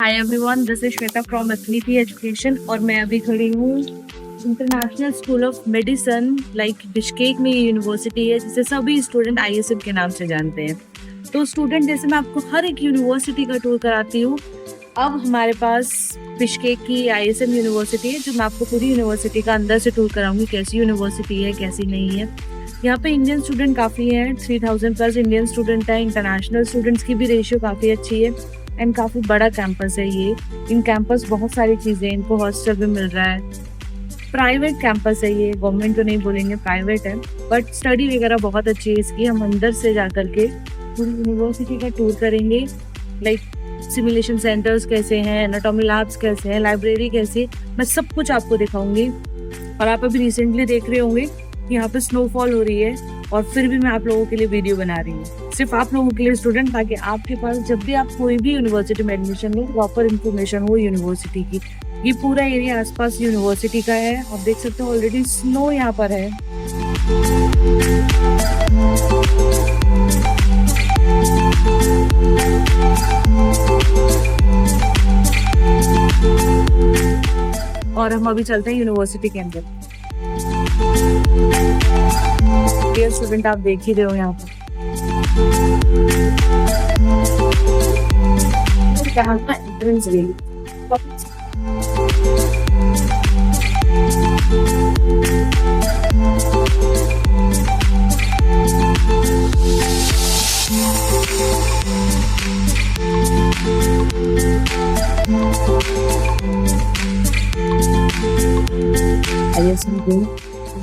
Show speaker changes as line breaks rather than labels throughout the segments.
Hi everyone, this is Shweta from affinity education और मैं अभी खड़ी हूँ international school of medicine like Bishkek में ये यूनिवर्सिटी है जिसे सभी स्टूडेंट आईएसएम के नाम से जानते हैं। तो स्टूडेंट जैसे मैं आपको हर एक यूनिवर्सिटी का टूर कराती हूँ, अब हमारे पास बिश्केक की आईएसएम यूनिवर्सिटी है जो मैं आपको पूरी यूनिवर्सिटी का अंदर से टूर कराऊंगी, कैसी यूनिवर्सिटी है कैसी नहीं है। यहाँ पे इंडियन स्टूडेंट काफ़ी हैं, 3000 प्लस इंडियन स्टूडेंट हैं। इंटरनेशनल स्टूडेंट्स की भी रेशियो काफ़ी अच्छी है एंड काफ़ी बड़ा कैंपस है ये। इन कैंपस बहुत सारी चीज़ें, इनको हॉस्टल भी मिल रहा है। प्राइवेट कैंपस है ये, गवर्नमेंट तो नहीं बोलेंगे, प्राइवेट है, बट स्टडी वगैरह बहुत अच्छी है इसकी। हम अंदर से जा कर के पूरी यूनिवर्सिटी का टूर करेंगे, लाइक सिमुलेशन सेंटर्स कैसे हैं, एनाटॉमी लैब्स कैसे हैं, लाइब्रेरी कैसी, मैं सब कुछ आपको दिखाऊंगी। और आप अभी रिसेंटली देख रहे होंगे यहाँ पे स्नोफॉल हो रही है और फिर भी मैं आप लोगों के लिए वीडियो बना रही हूँ, सिर्फ आप लोगों के लिए स्टूडेंट, ताकि आपके पास जब भी आप कोई भी यूनिवर्सिटी में एडमिशन लो प्रॉपर इन्फॉर्मेशन हो यूनिवर्सिटी की। ये पूरा एरिया आसपास यूनिवर्सिटी का है, आप देख सकते हो ऑलरेडी स्नो यहाँ पर है। और हम अभी चलते हैं यूनिवर्सिटी के अंदर। डियर स्टूडेंट, आप देख ही रहे हो यहाँ पर एंट्रेंस गेट।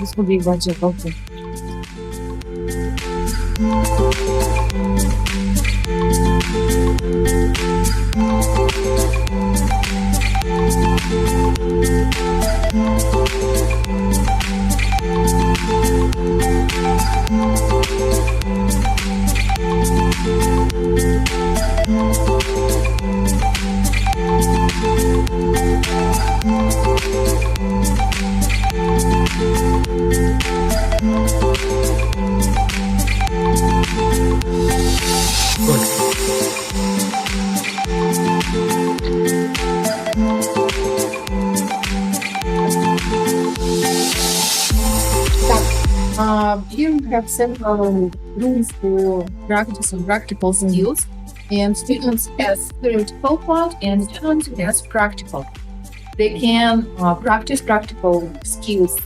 इसको भी एक बार चेकआउट कर।
Here we have several rooms for practice and practical skills, and students as theoretical part and students as practical. They can practice practical skills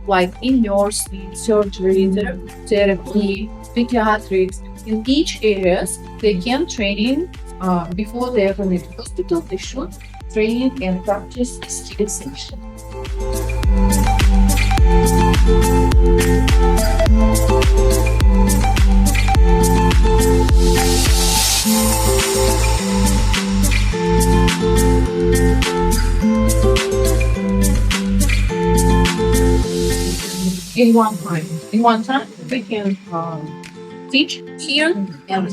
like in nursing, surgery, therapy, pediatrics. In each areas, they can training before they are in the hospital. They should train and practice skill section. In one time, we can teach here and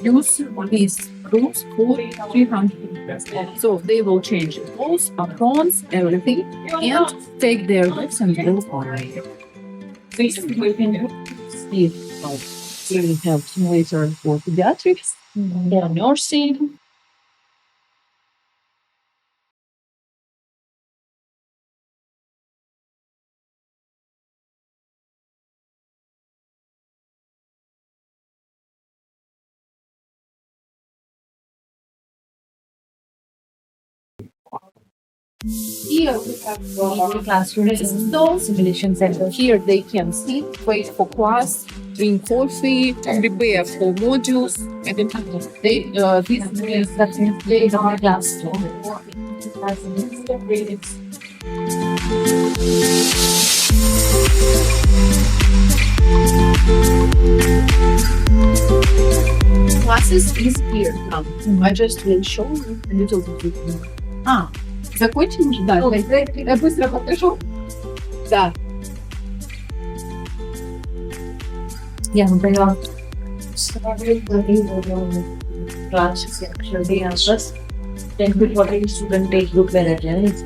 use these rooms for 300. So they will change clothes, aprons, everything, and take their books and go online. This we can see we have simulator for pediatrics, for nursing. Here we have classrooms, Stimulation Center. Here they can sit, wait for class, drink coffee, prepare for modules, and they this means that they are classroom. Classes is here. I just will show you a little bit more. Закончим? Да. Я быстро покажу. Да.
Я например, classes actually answers 10 to 40 student take group management.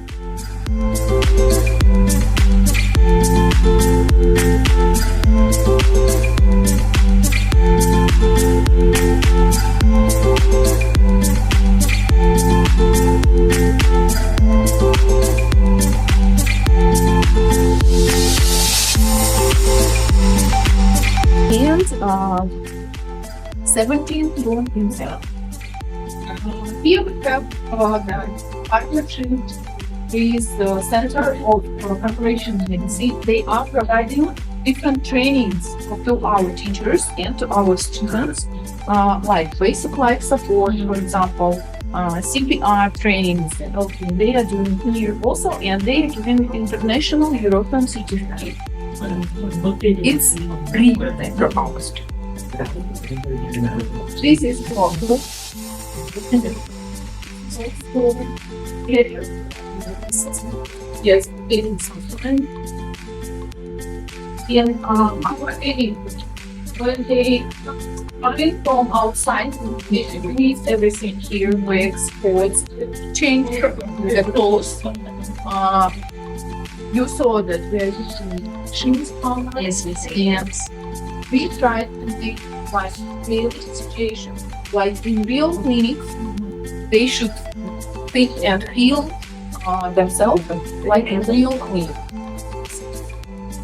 17 room himself. Here we have the partnership with the Center of Preparation Medicine. They are providing different trainings to our teachers and to our students, like basic life support, for example, CPR trainings. Okay, they are doing here also, and they are giving international European certificate. It's free for our students. This is for yes, it is something. In our area, when they coming from outside, they leave everything here, like sports, change the clothes. You saw that we're using shoes on us, and we tried to make like real situation, like in real clinics, they should think and feel themselves like in real clinic.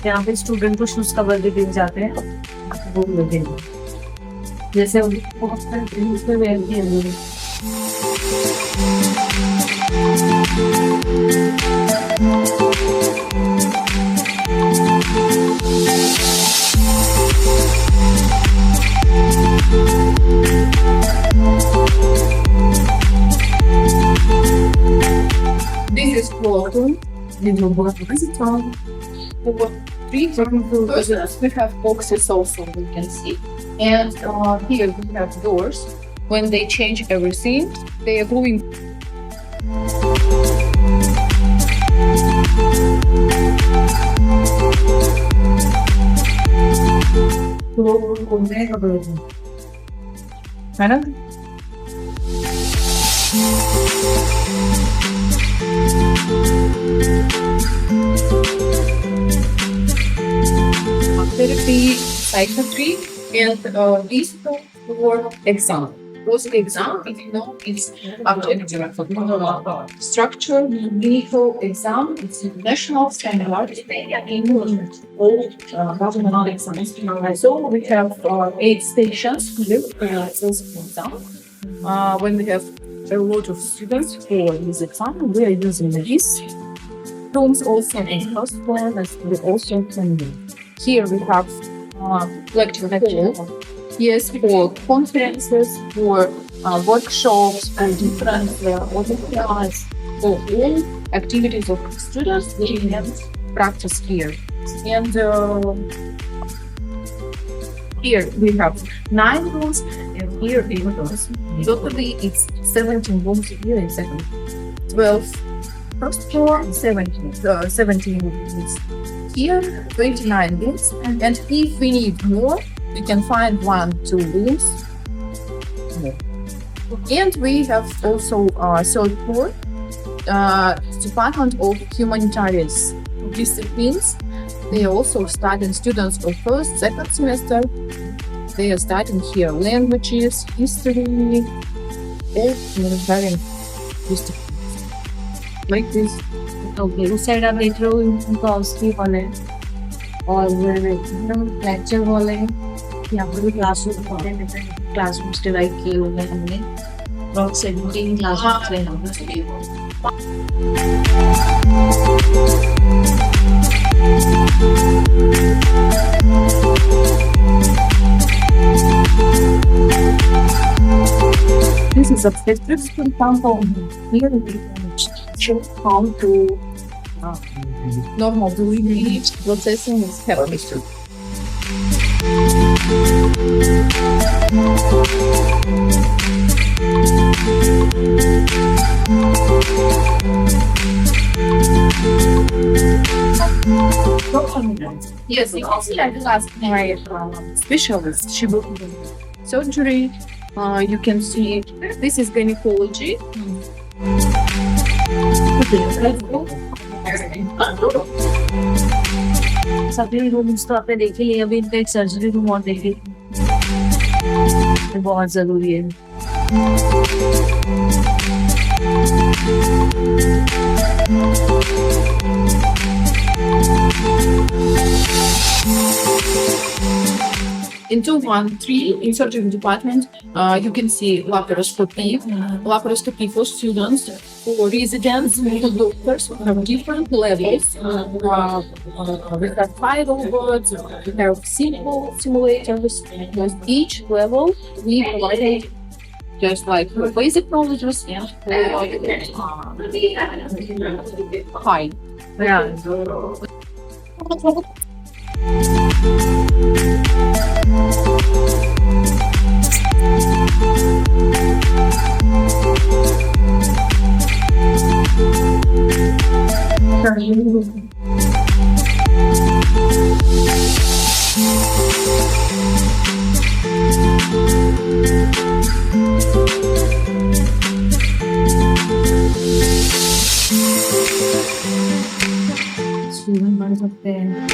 यहाँ पे student को shoes cover भी दिए जाते हैं वो लगेंगे जैसे उनको बहुत सारे ड्रिंक्स में वेयर किए हुए
This is clothing. This is what is it on? Three persons. We have boxes also, we can see. And here we have doors. When they change everything, they are going.
Madam?
Therapy, psychiatry, and these two for exam. What's the exam? If you know, it's objective structure, clinical exam. It's national standard in all government exams. So we have 8 stations here for this exam. When we have a lot of students for this exam, we are using these rooms also in first floor, as we also can do. Here we have lecture hall. Yes, for conferences, for workshops, for different webinars, for all activities of students, we can practice here. And here we have 9 rooms, and here 8 rooms. Totally, it's 17 rooms here exactly. 12 first floor, 17 rooms. Here, 29 rooms, and if we need more, we can find 1-2 rooms more. And we have also third floor, Department of Humanitarian Disciplines. They are also studying students of first, second semester. They are studying here languages, history, all humanitarian disciplines. Like this.
Okay उस side आप देख रहे हो उनका हाउसकी hall है और lecture hall है यहाँ पर भी क्लासरूम होते हैं क्लासरूम्स डिवाइड किए हुए हैं हमने अप्रॉक्स 17 क्लासरूम्स हैं
This is a description example. Here we can show how to normal delivery processing is happening. Yes, you can see like last night specialist. She will do surgery. You can see this is gynecology.
सभी rooms तो आपने देखे लिए अभी इनका एक surgery room और देखे बहुत जरूरी है
In 213, in surgery department, you can see laparoscopy for students, for residents, for doctors. We have different levels. We have 5 boards, we have simple simulators. With each level, we provide just like basic knowledge and high.
Yeah. Student पढ़ सकते हैं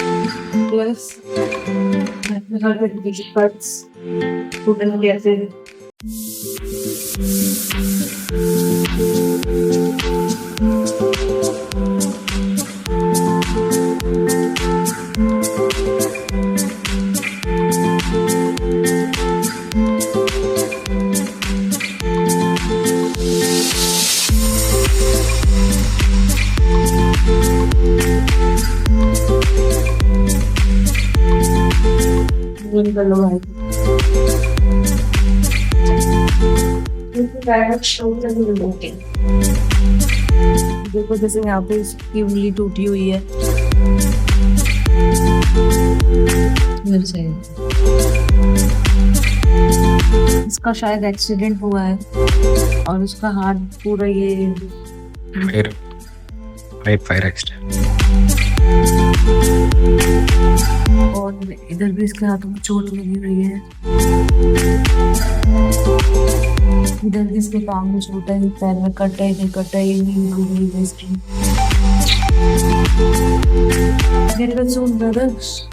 plus student कैसे देखो जैसे यहाँ पे इसकी उंगली टूटी हुई है इधर से इसका शायद एक्सीडेंट हुआ है और उसका हाथ पूरा ये
फायर एक्सीडेंट
और इधर भी इसके हाथों में चोट लगी हुई है इधर भी इसके पाँव में चोट है पैर में कट है कट है नहीं इसकी Get well soon, brothers.